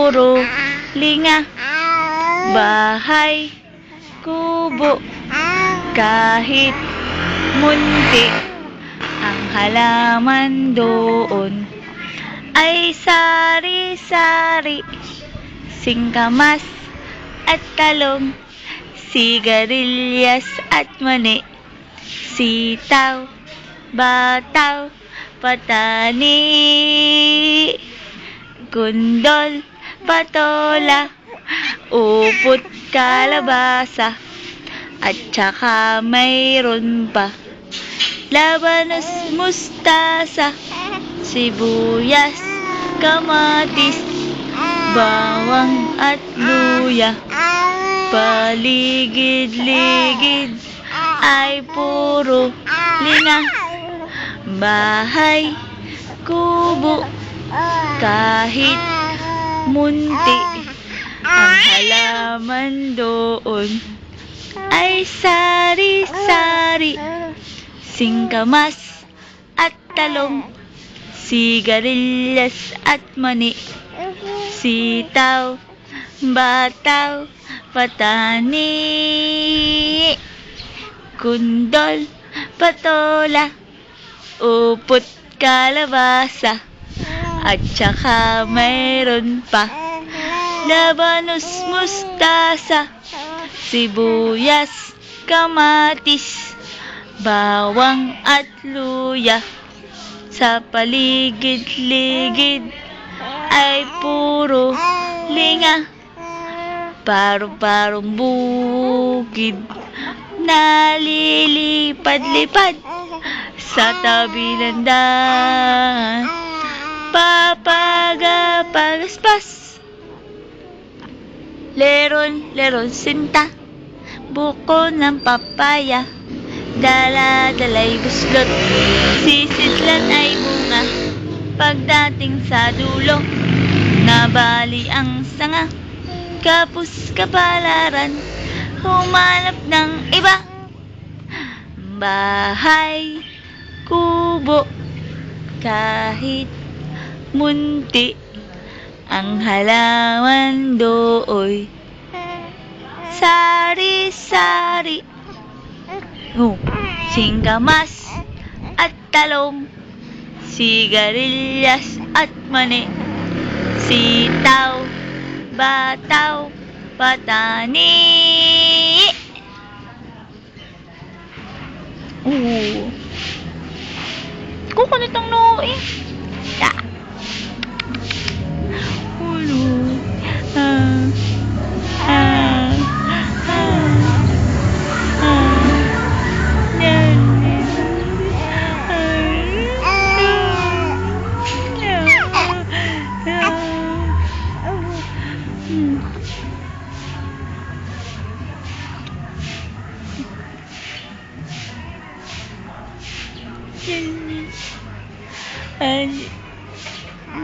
puro linga. Bahay, kubo, kahit munti ang halaman doon ay sari-sari, singkamas at talong, sigarilyas at mani, sitaw, bataw, patani, gundol, patola, upot, kalabasa, at saka mayroon pa labanos, mustasa, sibuyas, kamatis, bawang at luya. Paligid-ligid ay puro linga. Bahay, kubo, kahit munti ang halaman doon ay sari-sari, singkamas at talong, sigarilyas at mani, sitaw, bataw, patani, gundol, patola, upot, kalabasa, at saka mayroon pa labanos, mustasa, sibuyas, kamatis, bawang at luya. Sa paligid-ligid ay puro linga. Parong-parong bukid nalilipad-lipad sa tabi ng daan. Papagapagaspas, leron-leron sinta, buko ng papaya, dala-dalay buslot, sisidlan ay bunga. Pagdating sa dulo, nabali ang sanga, kapus kapalaran, humanap ng iba. Bahay, kubo, kahit munti ang halaman dooy sari-sari, singkamas at talong, sigarilyas at mani, sitaw, bataw, patani. Kukunit ang noo eh.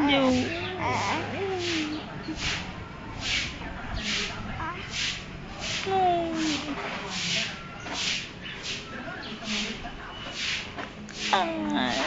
No. No.